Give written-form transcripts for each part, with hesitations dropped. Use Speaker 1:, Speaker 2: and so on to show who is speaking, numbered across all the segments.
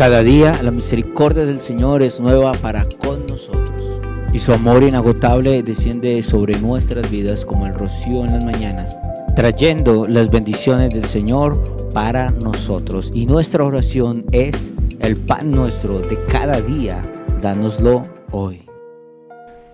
Speaker 1: Cada día la misericordia del Señor es nueva para con nosotros, y su amor inagotable desciende sobre nuestras vidas como el rocío en las mañanas, trayendo las bendiciones del Señor para nosotros. Y nuestra oración es: el pan nuestro de cada día, dánoslo hoy.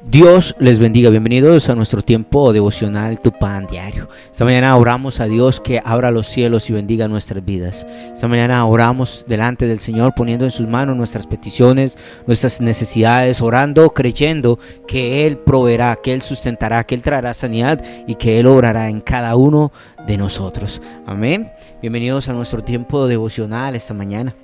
Speaker 1: Dios les bendiga, bienvenidos a nuestro tiempo devocional, tu pan diario. Esta mañana oramos a Dios que abra los cielos y bendiga nuestras vidas. Esta mañana oramos delante del Señor, poniendo en sus manos nuestras peticiones, nuestras necesidades, orando, creyendo que Él proveerá, que Él sustentará, que Él traerá sanidad y que Él obrará en cada uno de nosotros. Amén. Bienvenidos a nuestro tiempo devocional esta mañana.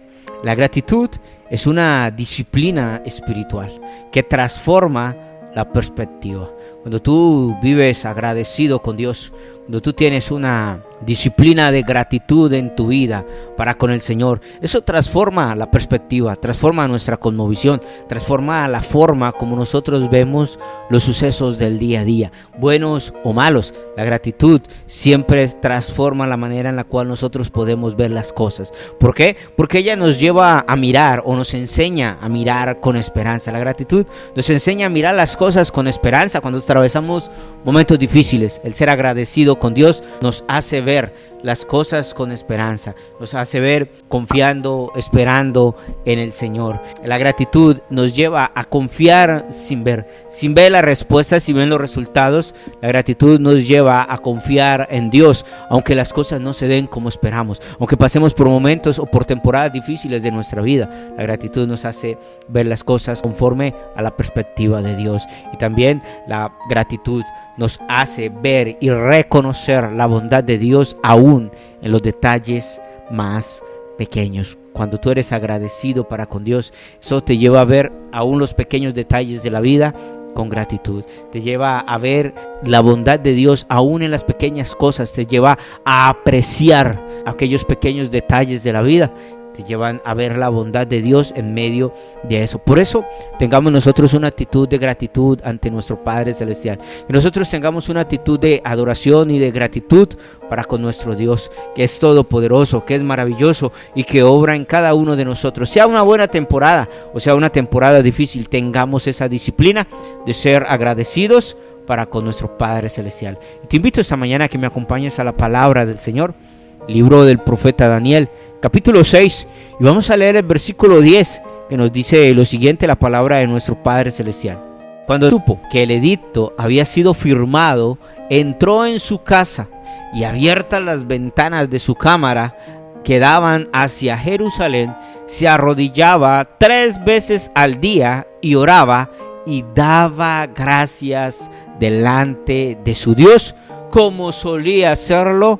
Speaker 1: La gratitud es una disciplina espiritual que transforma la perspectiva. Cuando tú vives agradecido con Dios, cuando tú tienes una disciplina de gratitud en tu vida para con el Señor, eso transforma la perspectiva, transforma nuestra cosmovisión, transforma la forma como nosotros vemos los sucesos del día a día, buenos o malos. La gratitud siempre transforma la manera en la cual nosotros podemos ver las cosas. ¿Por qué? Porque ella nos lleva a mirar o nos enseña a mirar con esperanza. La gratitud nos enseña a mirar las cosas con esperanza cuando atravesamos momentos difíciles. El ser agradecido con Dios nos hace ver las cosas con esperanza, nos hace ver confiando, esperando en el Señor. La gratitud nos lleva a confiar sin ver las respuestas, sin ver los resultados. La gratitud nos lleva a confiar en Dios, aunque las cosas no se den como esperamos, aunque pasemos por momentos o por temporadas difíciles de nuestra vida. La gratitud nos hace ver las cosas conforme a la perspectiva de Dios. Y también la gratitud nos hace ver y reconocer la bondad de Dios aún en los detalles más pequeños. Cuando tú eres agradecido para con Dios, eso te lleva a ver aún los pequeños detalles de la vida con gratitud. Te lleva a ver la bondad de Dios aún en las pequeñas cosas. Te lleva a apreciar aquellos pequeños detalles de la vida. Te llevan a ver la bondad de Dios en medio de eso. Por eso tengamos nosotros una actitud de gratitud ante nuestro Padre Celestial. Que nosotros tengamos una actitud de adoración y de gratitud para con nuestro Dios, que es todopoderoso, que es maravilloso y que obra en cada uno de nosotros. Sea una buena temporada o sea una temporada difícil, tengamos esa disciplina de ser agradecidos para con nuestro Padre Celestial. Y te invito esta mañana a que me acompañes a la palabra del Señor, libro del profeta Daniel, capítulo 6, y vamos a leer el versículo 10, que nos dice lo siguiente, la palabra de nuestro Padre Celestial. Cuando supo que el edicto había sido firmado, entró en su casa, y abiertas las ventanas de su cámara que daban hacia Jerusalén, se arrodillaba 3 veces al día y oraba y daba gracias delante de su Dios, como solía hacerlo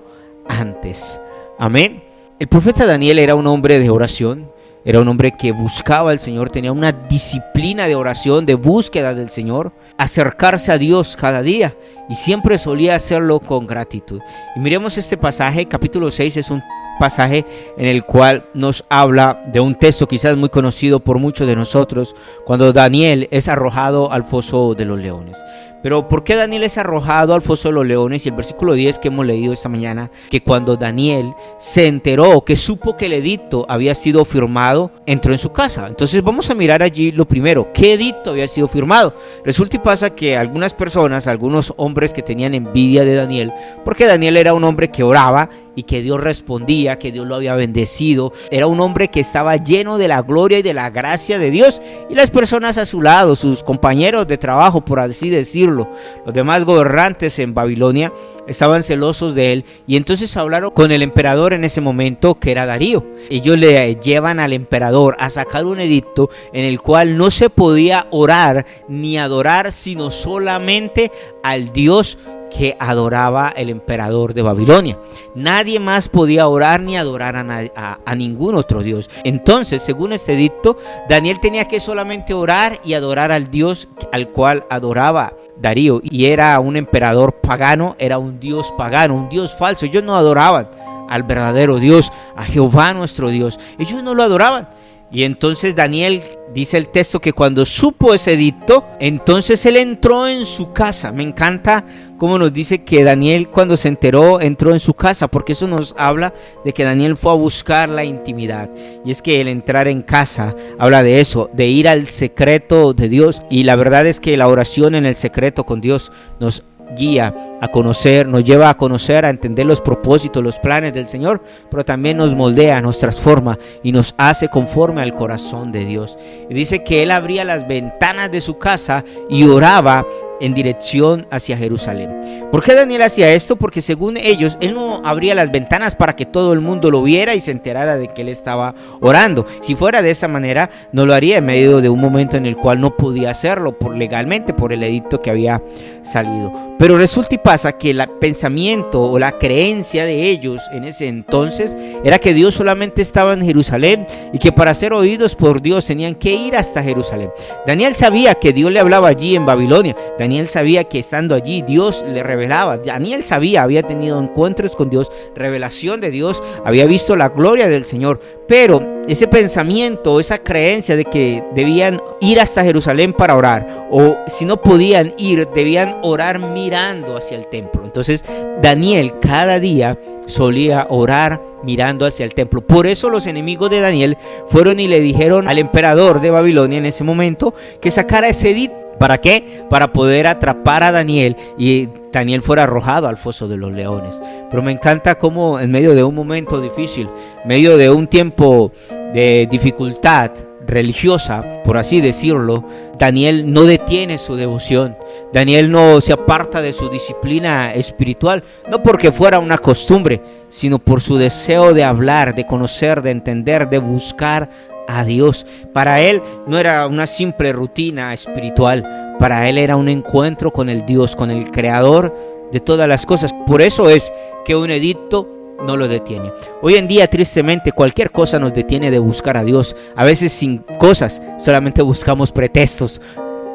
Speaker 1: antes. Amén. El profeta Daniel era un hombre de oración, era un hombre que buscaba al Señor, tenía una disciplina de oración, de búsqueda del Señor, acercarse a Dios cada día, y siempre solía hacerlo con gratitud. Y miremos este pasaje, capítulo 6, es un pasaje en el cual nos habla de un texto quizás muy conocido por muchos de nosotros, cuando Daniel es arrojado al foso de los leones. Pero ¿por qué Daniel es arrojado al foso de los leones? Y el versículo 10 que hemos leído esta mañana, que cuando Daniel se enteró, que supo que el edicto había sido firmado, entró en su casa. Entonces vamos a mirar allí lo primero, ¿qué edicto había sido firmado? Resulta y pasa que algunas personas, algunos hombres que tenían envidia de Daniel, porque Daniel era un hombre que oraba y que Dios respondía, que Dios lo había bendecido. Era un hombre que estaba lleno de la gloria y de la gracia de Dios, y las personas a su lado, sus compañeros de trabajo, por así decirlo, los demás gobernantes en Babilonia, estaban celosos de él, y entonces hablaron con el emperador en ese momento, que era Darío. Ellos le llevan al emperador a sacar un edicto en el cual no se podía orar ni adorar, sino solamente al Dios que adoraba el emperador de Babilonia. Nadie más podía orar ni adorar a ningún otro Dios. Entonces, según este edicto, Daniel tenía que solamente orar y adorar al Dios al cual adoraba Darío. Y era un emperador pagano, era un Dios pagano, un Dios falso. Ellos no adoraban al verdadero Dios, a Jehová nuestro Dios. Ellos no lo adoraban. Y entonces Daniel, dice el texto, que cuando supo ese edicto, entonces él entró en su casa. Me encanta cómo nos dice que Daniel, cuando se enteró, entró en su casa, porque eso nos habla de que Daniel fue a buscar la intimidad. Y es que el entrar en casa habla de eso, de ir al secreto de Dios. Y la verdad es que la oración en el secreto con Dios nos guía a conocer, nos lleva a conocer, a entender los propósitos, los planes del Señor, pero también nos moldea, nos transforma y nos hace conforme al corazón de Dios. Y dice que él abría las ventanas de su casa y oraba en dirección hacia Jerusalén. ¿Por qué Daniel hacía esto? Porque según ellos, él no abría las ventanas para que todo el mundo lo viera y se enterara de que él estaba orando. Si fuera de esa manera, no lo haría en medio de un momento en el cual no podía hacerlo legalmente por el edicto que había salido. Pero resulta y pasa que el pensamiento o la creencia de ellos en ese entonces era que Dios solamente estaba en Jerusalén y que para ser oídos por Dios tenían que ir hasta Jerusalén. Daniel sabía que Dios le hablaba allí en Babilonia. Daniel sabía que estando allí Dios le revelaba. Daniel sabía, había tenido encuentros con Dios, revelación de Dios, había visto la gloria del Señor. Pero ese pensamiento, esa creencia de que debían ir hasta Jerusalén para orar, o si no podían ir, debían orar mirando hacia el templo. Entonces Daniel cada día solía orar mirando hacia el templo. Por eso los enemigos de Daniel fueron y le dijeron al emperador de Babilonia en ese momento que sacara ese edicto. ¿Para qué? Para poder atrapar a Daniel y Daniel fuera arrojado al foso de los leones. Pero me encanta cómo en medio de un momento difícil, en medio de un tiempo de dificultad religiosa, por así decirlo, Daniel no detiene su devoción. Daniel no se aparta de su disciplina espiritual, no porque fuera una costumbre, sino por su deseo de hablar, de conocer, de entender, de buscar a Dios. Para él no era una simple rutina espiritual, para él era un encuentro con el Dios, con el creador de todas las cosas. Por eso es que un edicto no lo detiene. Hoy en día, tristemente, cualquier cosa nos detiene de buscar a Dios. A veces sin cosas, solamente buscamos pretextos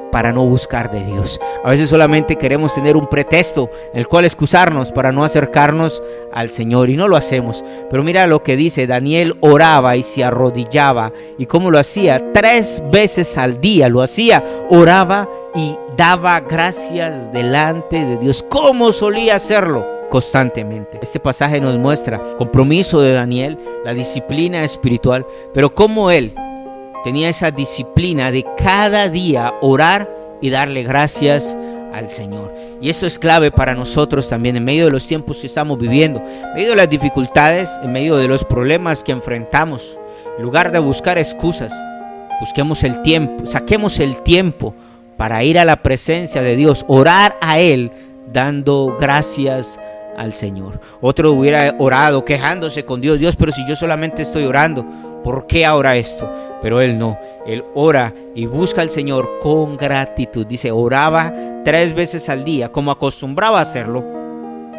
Speaker 1: para no buscar de Dios. A veces solamente queremos tener un pretexto en el cual excusarnos para no acercarnos al Señor y no lo hacemos. Pero mira lo que dice: Daniel oraba y se arrodillaba. ¿Y cómo lo hacía? 3 veces al día lo hacía, oraba y daba gracias delante de Dios. ¿Cómo solía hacerlo? Constantemente. Este pasaje nos muestra compromiso de Daniel, la disciplina espiritual, pero cómo él tenía esa disciplina de cada día orar y darle gracias al Señor. Y eso es clave para nosotros también en medio de los tiempos que estamos viviendo, en medio de las dificultades, en medio de los problemas que enfrentamos. En lugar de buscar excusas, busquemos el tiempo, saquemos el tiempo para ir a la presencia de Dios, orar a Él dando gracias al Señor. Otro hubiera orado quejándose con Dios: Dios, pero si yo solamente estoy orando, ¿por qué ahora esto? Pero él no, él ora y busca al Señor con gratitud. Dice, oraba 3 veces al día, como acostumbraba a hacerlo,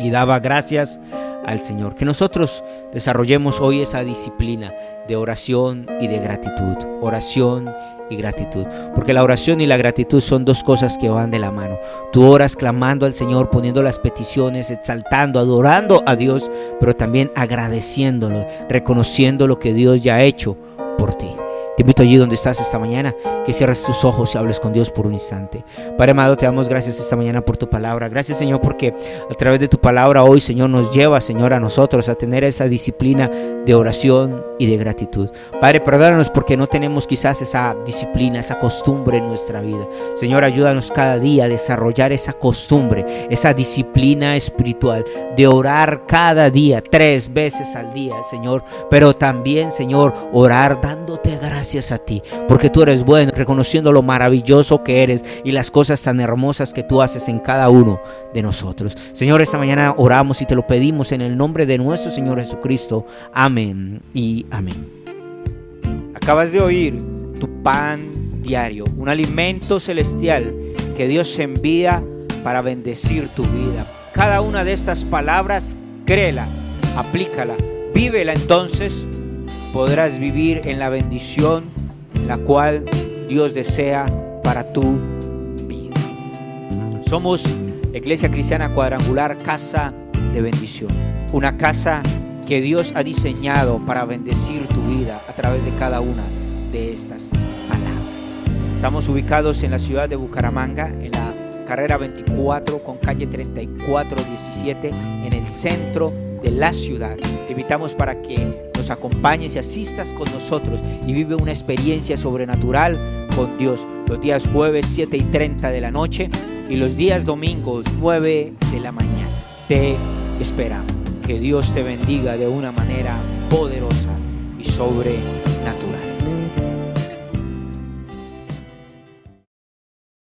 Speaker 1: y daba gracias al Señor. Que nosotros desarrollemos hoy esa disciplina de oración y de gratitud. Oración y gratitud, porque la oración y la gratitud son 2 cosas que van de la mano. Tú oras clamando al Señor, poniendo las peticiones, exaltando, adorando a Dios, pero también agradeciéndolo, reconociendo lo que Dios ya ha hecho por ti. Te invito allí donde estás esta mañana, que cierres tus ojos y hables con Dios por un instante. Padre amado, te damos gracias esta mañana por tu palabra. Gracias, Señor, porque a través de tu palabra hoy, Señor, nos lleva, Señor, a nosotros a tener esa disciplina de oración y de gratitud. Padre, perdónanos porque no tenemos quizás esa disciplina, esa costumbre en nuestra vida. Señor, ayúdanos cada día a desarrollar esa costumbre, esa disciplina espiritual de orar cada día, 3 veces al día, Señor. Pero también, Señor, orar dándote gracias a ti, porque tú eres bueno, reconociendo lo maravilloso que eres y las cosas tan hermosas que tú haces en cada uno de nosotros. Señor, esta mañana oramos y te lo pedimos en el nombre de nuestro Señor Jesucristo. Amén y amén. Acabas de oír tu pan diario, un alimento celestial que Dios envía para bendecir tu vida. Cada una de estas palabras, créela, aplícala, vívela, entonces podrás vivir en la bendición la cual Dios desea para tu vida. Somos Iglesia Cristiana Cuadrangular, casa de bendición. Una casa que Dios ha diseñado para bendecir tu vida a través de cada una de estas palabras. Estamos ubicados en la ciudad de Bucaramanga, en la carrera 24 con calle 3417 en el centro de la ciudad. Te invitamos para que nos acompañes y asistas con nosotros y vive una experiencia sobrenatural con Dios. Los días jueves 7:30 de la noche y los días domingos 9 de la mañana. Te esperamos. Que Dios te bendiga de una manera poderosa y sobrenatural.